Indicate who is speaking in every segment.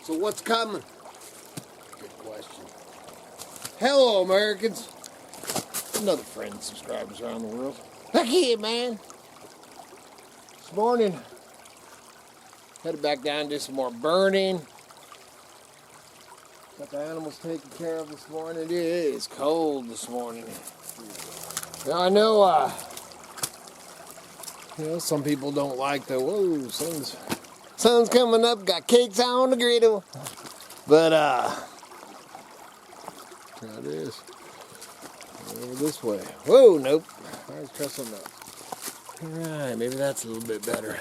Speaker 1: So what's coming? Good question. Hello, Americans. Another friend and subscribers around the world. Heck yeah, man. This morning, headed back down and do some more burning. Got the animals taken care of this morning. It is cold this morning. Now I know, some people don't like the, whoa, sun's coming up, got cakes on the griddle. But, there it is. Over this way. Whoa, nope. Let's try something else. Alright, maybe that's a little bit better.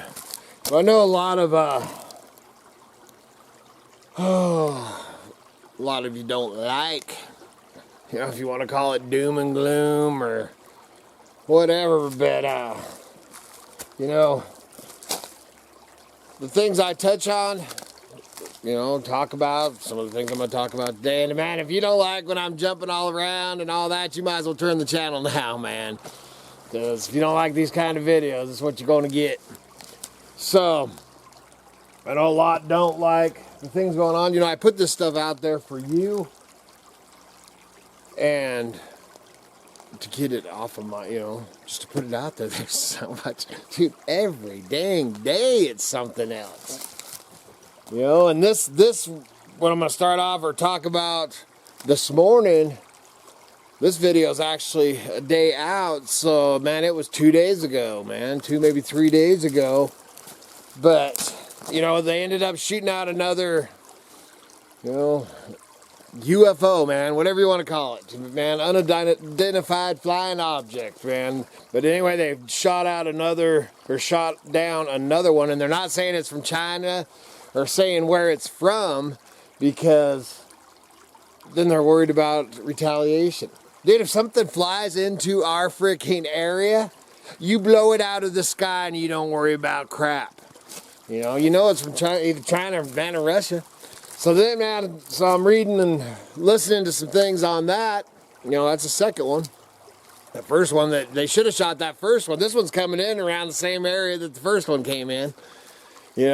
Speaker 1: But I know a lot of, a lot of you don't like, if you want to call it doom and gloom or whatever, but, the things I touch on, talk about, some of the things I'm going to talk about today. And man, if you don't like when I'm jumping all around and all that, you might as well turn the channel now, man. Because if you don't like these kind of videos, that's what you're going to get. So, I know a lot don't like the things going on. I put this stuff out there for you. And to get it off of my, just to put it out there. There's so much, dude, every dang day it's something else. And this, what I'm going to start off or talk about this morning, this video is actually a day out. So, man, it was 2 days ago, man, maybe 3 days ago. But, they ended up shooting out another, UFO, man, whatever you want to call it, man, unidentified flying object, man. But anyway, they shot down another one, and they're not saying it's from China or saying where it's from, because then they're worried about retaliation. Dude, if something flies into our freaking area, you blow it out of the sky and you don't worry about crap. It's from China, either China or Russia. So then, man, I'm reading and listening to some things on that. That's the second one. The first one, that they should have shot that first one. This one's coming in around the same area that the first one came in. They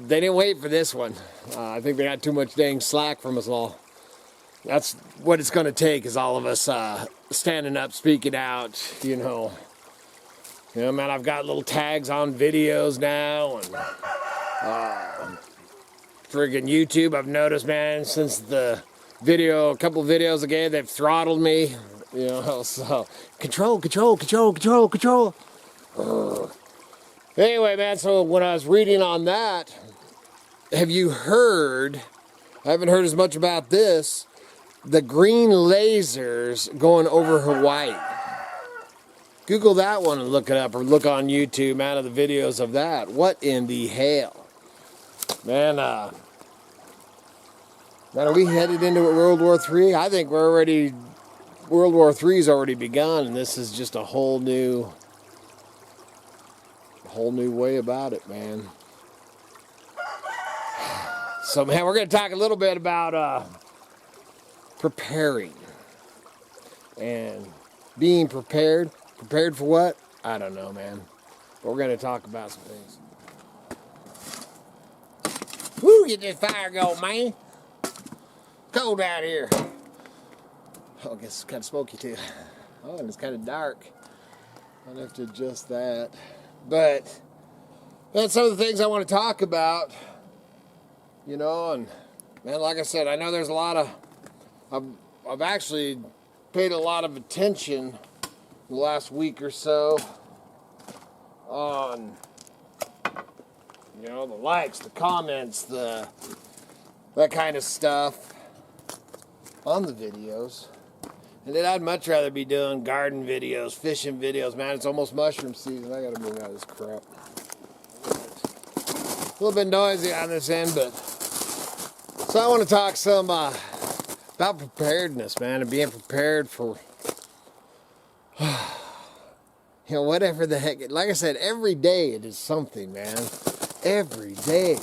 Speaker 1: didn't wait for this one. I think they got too much dang slack from us all. That's what it's going to take, is all of us standing up, speaking out, man, I've got little tags on videos now, and friggin' YouTube, I've noticed, man, since the video, a couple of videos ago, they've throttled me, so control. Anyway, man, so when I was reading on that, have you heard, I haven't heard as much about this, the green lasers going over Hawaii. Google that one and look it up, or look on YouTube, man, of the videos of that. What in the hell? Man, are we headed into World War III? I think World War III's already begun, and this is just a whole new way about it, man. So, man, we're going to talk a little bit about preparing and being prepared. Prepared for what? I don't know, man. But we're going to talk about some things. Woo, get this fire going, man. Cold out here. Oh, I guess it's kind of smoky too. Oh, and it's kind of dark. I'll have to adjust that. But that's some of the things I want to talk about. And man, like I said, I know there's a lot of, I've actually paid a lot of attention the last week or so on, the likes, the comments, that kind of stuff on the videos. And then I'd much rather be doing garden videos, fishing videos. Man, it's almost mushroom season. I gotta move out of this crap. A little bit noisy on this end, but so I want to talk some about preparedness, man, and being prepared for whatever the heck. Like I said, every day it is something, man. Every day.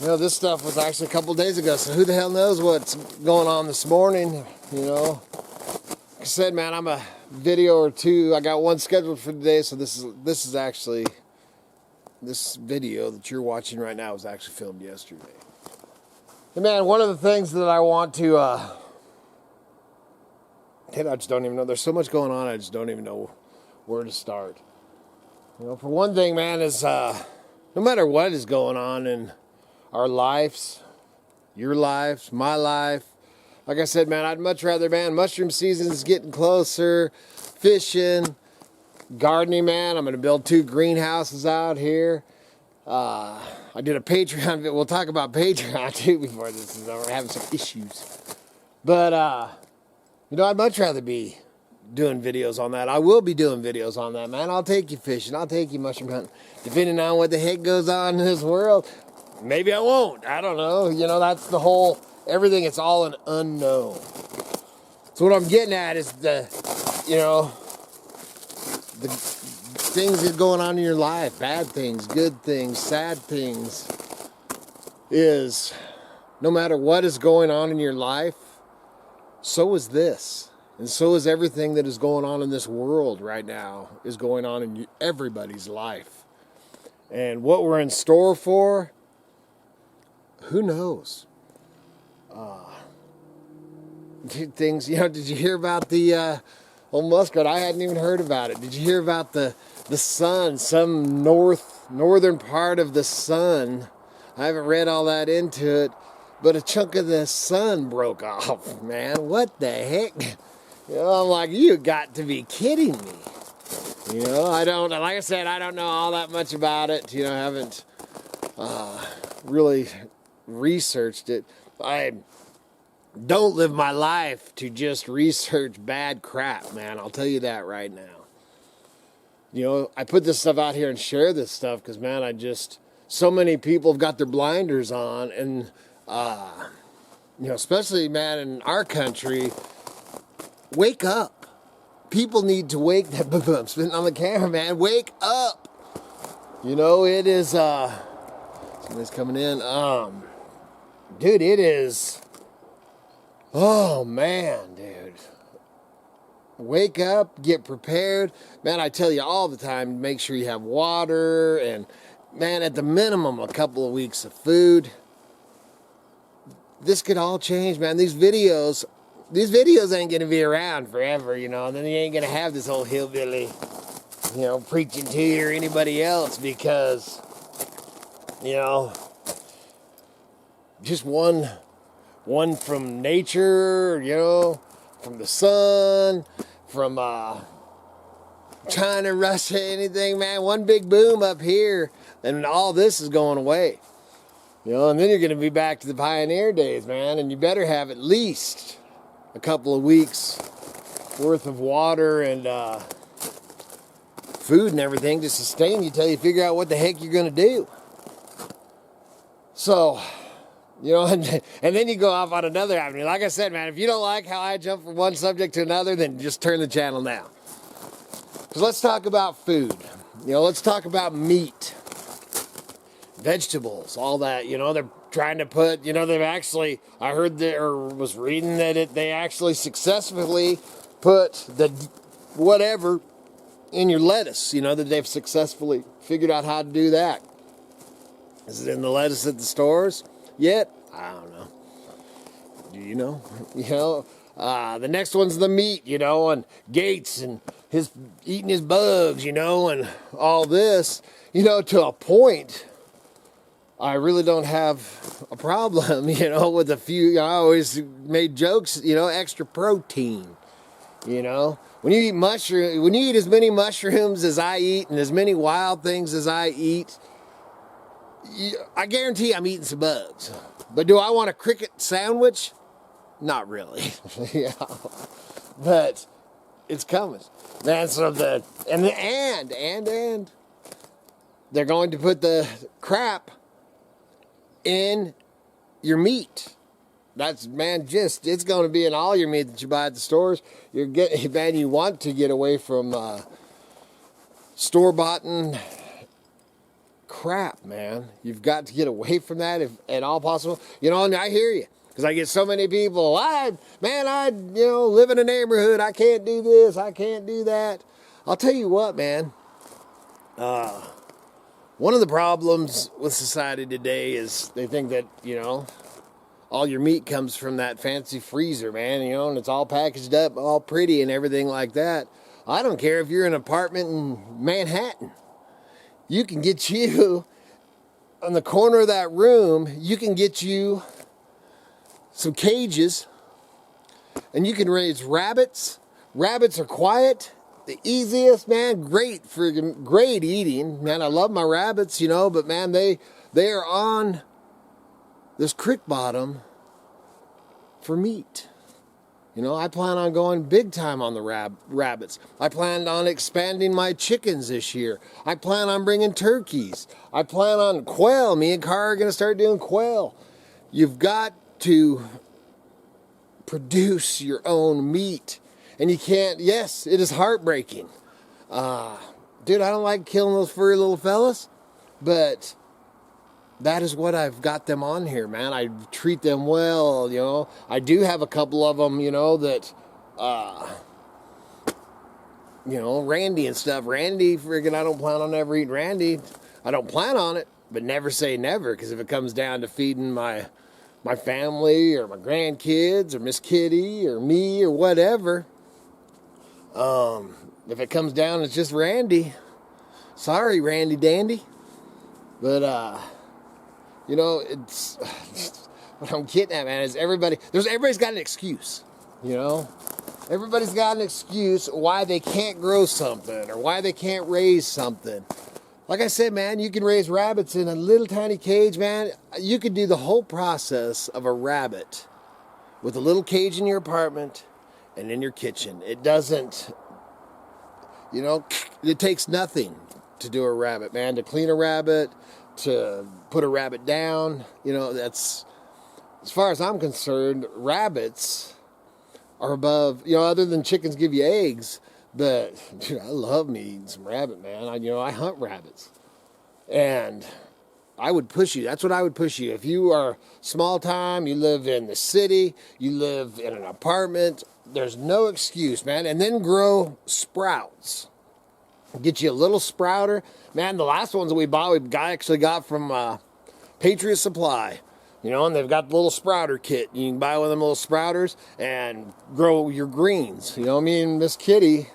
Speaker 1: This stuff was actually a couple days ago, so who the hell knows what's going on this morning, Like I said, man, I'm a video or two. I got one scheduled for today, so this is actually, this video that you're watching right now was actually filmed yesterday. And man, one of the things that I want to, I just don't even know. There's so much going on, I just don't even know where to start. You know, for one thing, man, is no matter what is going on in our lives, your lives, my life, like I said, man, I'd much rather, man, mushroom season is getting closer, fishing, gardening, man. I'm going to build 2 greenhouses out here. I did a Patreon, we'll talk about Patreon too before this is over. We're having some issues. But, you know, I'd much rather be doing videos on that. I will be doing videos on that, man. I'll take you fishing. I'll take you mushroom hunting. Depending on what the heck goes on in this world, maybe I won't. I don't know. You know, that's the whole, everything, it's all an unknown. So what I'm getting at is the, you know, the things that are going on in your life, bad things, good things, sad things, is no matter what is going on in your life, so is this. And so is everything that is going on in this world right now is going on in everybody's life. And what we're in store for, who knows? Things, you know, did you hear about the old muskrat? I hadn't even heard about it. Did you hear about the sun, some northern part of the sun? I haven't read all that into it, but a chunk of the sun broke off, man. What the heck? You know, I'm like, you got to be kidding me. You know, I don't, like I said, I don't know all that much about it. You know, I haven't really researched it. I don't live my life to just research bad crap, man. I'll tell you that right now. You know, I put this stuff out here and share this stuff because, man, so many people have got their blinders on. And, you know, especially, man, in our country, wake up. People need to wake that. I'm spitting on the camera, man. Wake up. You know, it is, somebody's coming in. Dude, it is, oh, man, dude. Wake up, get prepared. Man, I tell you all the time, make sure you have water and, man, at the minimum, a couple of weeks of food. This could all change, man. These videos ain't going to be around forever, you know, and then you ain't going to have this old hillbilly, you know, preaching to you or anybody else because, you know, just one from nature, you know, from the sun, from China, Russia, anything, man. One big boom up here, and all this is going away. You know, and then you're going to be back to the pioneer days, man, and you better have at least a couple of weeks worth of water and food and everything to sustain you till you figure out what the heck you're going to do. So, you know, and then you go off on another avenue. Like I said, man, if you don't like how I jump from one subject to another, then just turn the channel now. Because let's talk about food. You know, let's talk about meat, vegetables, all that. You know, they're trying to put, you know, they've actually, I heard that, or was reading that they actually successfully put the whatever in your lettuce, you know, that they've successfully figured out how to do that. Is it in the lettuce at the stores yet? I don't know. Do you know? You know, the next one's the meat, you know, and Gates and his eating his bugs, you know, and all this, you know, to a point. I really don't have a problem, you know, with a few. I always made jokes, you know, extra protein, you know. When you eat as many mushrooms as I eat and as many wild things as I eat, I guarantee I'm eating some bugs. But do I want a cricket sandwich? Not really. Yeah. But it's coming. Man, so and they're going to put the crap in your meat. That's, man, just, it's going to be in all your meat that you buy at the stores. Man, you want to get away from store-bought crap, man. You've got to get away from that if at all possible. You know, and I hear you. Because I get so many people, you know, live in a neighborhood. I can't do this. I can't do that. I'll tell you what, man. One of the problems with society today is they think that, you know, all your meat comes from that fancy freezer, man, you know, and it's all packaged up, all pretty and everything like that. I don't care if you're in an apartment in Manhattan. You can get you, on the corner of that room, you can get you some cages, and you can raise rabbits. Rabbits are quiet, the easiest, man, great eating. Man, I love my rabbits, you know, but man, they are on this Crick Bottom for meat. You know, I plan on going big time on the rabbits. I plan on expanding my chickens this year. I plan on bringing turkeys. I plan on quail. Me and Car are going to start doing quail. You've got to produce your own meat. And you can't, yes, it is heartbreaking. Dude, I don't like killing those furry little fellas, but that is what I've got them on here, man. I treat them well, you know. I do have a couple of them, you know, that, you know, Randy and stuff. Randy, friggin', I don't plan on ever eating Randy. I don't plan on it, but never say never, because if it comes down to feeding my family or my grandkids or Miss Kitty or me or whatever, if it comes down, it's just Randy. Sorry, Randy Dandy. But, you know, it's what I'm getting at, man, is everybody's got an excuse, you know? Everybody's got an excuse why they can't grow something or why they can't raise something. Like I said, man, you can raise rabbits in a little tiny cage, man. You could do the whole process of a rabbit with a little cage in your apartment and in your kitchen. It doesn't, you know, it takes nothing to do a rabbit, man. To clean a rabbit, to put a rabbit down, you know, that's, as far as I'm concerned, rabbits are above, you know, other than chickens give you eggs, but dude, I love me eating some rabbit, man. I hunt rabbits, and I would push you. That's what I would push you. If you are small time, you live in the city, you live in an apartment, there's no excuse, man. And then grow sprouts. Get you a little sprouter. Man, the last ones that we bought, actually got from Patriot Supply. You know, and they've got the little sprouter kit. You can buy one of them little sprouters and grow your greens. You know, me and Miss Kitty,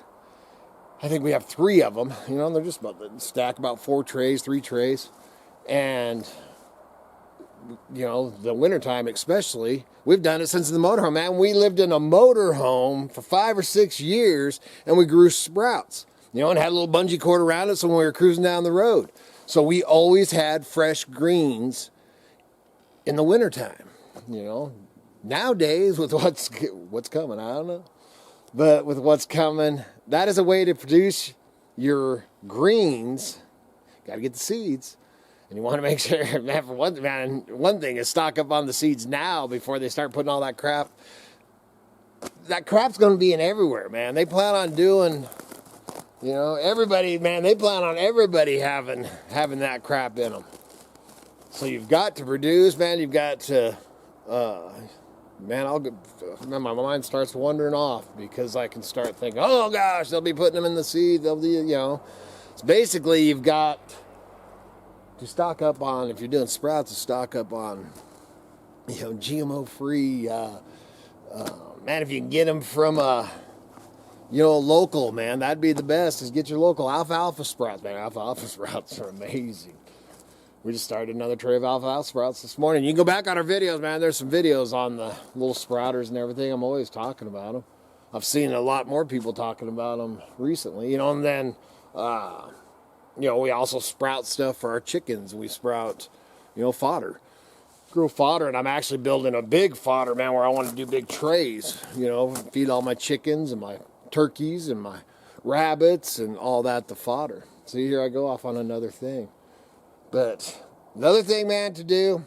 Speaker 1: I think we have 3 of them. You know, and they're just stack about 3 trays. And, you know, the wintertime especially, we've done it since the motorhome, man. We lived in a motorhome for 5 or 6 years, and we grew sprouts. You know, and had a little bungee cord around it so when we were cruising down the road. So we always had fresh greens in the wintertime, you know. Nowadays, with what's coming, I don't know. But with what's coming, that is a way to produce your greens. Got to get the seeds. And you want to make sure, man, for one thing is stock up on the seeds now before they start putting all that crap. That crap's going to be in everywhere, man. They plan on doing... You know, everybody, man, they plan on everybody having that crap in them. So you've got to produce, man. You've got to, man, my mind starts wandering off because I can start thinking, oh gosh, they'll be putting them in the seed. They'll be, you know. So basically, you've got to stock up on, if you're doing sprouts, to stock up on, you know, GMO-free. Man, if you can get them from you know, local, man, that'd be the best, is get your local alfalfa sprouts, man. Alfalfa sprouts are amazing. We just started another tray of alfalfa sprouts this morning. You can go back on our videos, man. There's some videos on the little sprouters and everything. I'm always talking about them. I've seen a lot more people talking about them recently, you know, and then, you know, we also sprout stuff for our chickens. We sprout, you know, fodder. Grow fodder, and I'm actually building a big fodder, man, where I want to do big trays, you know, feed all my chickens and my turkeys and my rabbits and all that, the fodder. See, here I go off on another thing. But another thing, man, to do,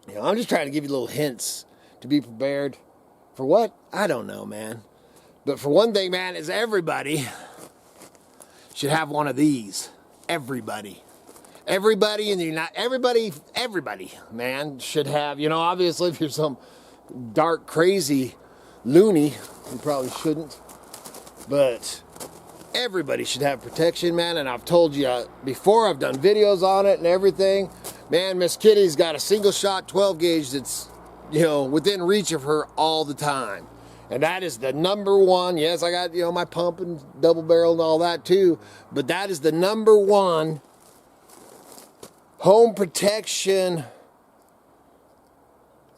Speaker 1: you know, I'm just trying to give you little hints to be prepared for what? I don't know, man. But for one thing, man, is everybody should have one of these. Everybody in the everybody, man, should have, you know, obviously if you're some dark, crazy loony, you probably shouldn't, but everybody should have protection, man. And I've told you before, I've done videos on it and everything. Man, Miss Kitty's got a single shot 12 gauge that's, you know, within reach of her all the time. And that is the number one. Yes, I got, you know, my pump and double barrel and all that too. But that is the number one home protection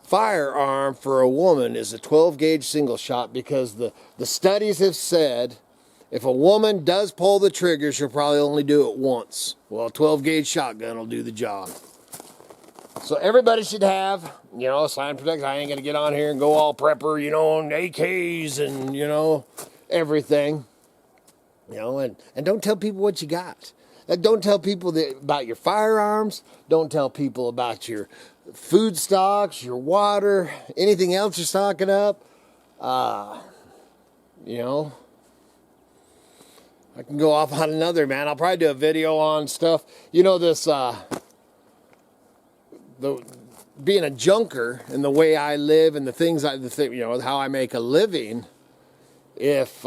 Speaker 1: firearm for a woman is a 12 gauge single shot, because the studies have said if a woman does pull the trigger, she'll probably only do it once. Well, a 12 gauge shotgun will do the job. So everybody should have, you know, sign protection. I ain't going to get on here and go all prepper, you know, and AKs and, you know, everything. You know, and don't tell people what you got. Don't tell people about your firearms. Don't tell people about your food stocks, your water, anything else you're stocking up. You know, I can go off on another, man. I'll probably do a video on stuff. You know, this, being a junker and the way I live and the things you know, how I make a living. If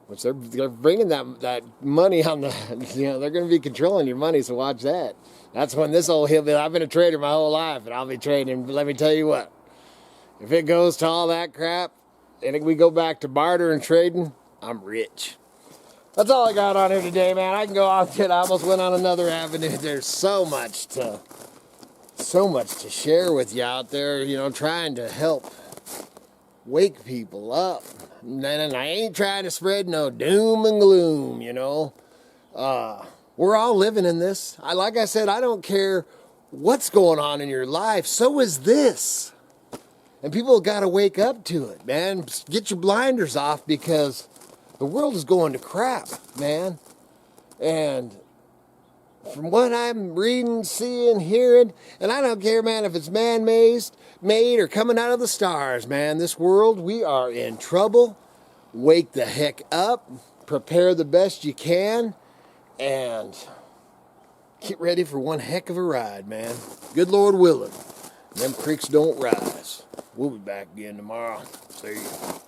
Speaker 1: which they're bringing that money on the, you know, they're going to be controlling your money, so watch that. That's when this old hillbilly, I've been a trader my whole life, and I'll be trading. But let me tell you what, if it goes to all that crap and we go back to barter and trading, I'm rich. That's all I got on here today, man. I can go off it. I almost went on another avenue. There's so much to share with you out there, you know, trying to help wake people up. And I ain't trying to spread no doom and gloom, you know. We're all living in this. Like I said, I don't care what's going on in your life. So is this. And people got to wake up to it, man. Get your blinders off, because the world is going to crap, man. And from what I'm reading, seeing, hearing, and I don't care, man, if it's man-made or coming out of the stars, man. This world, we are in trouble. Wake the heck up. Prepare the best you can. And get ready for one heck of a ride, man. Good Lord willing. Them creeks don't rise. We'll be back again tomorrow. See you.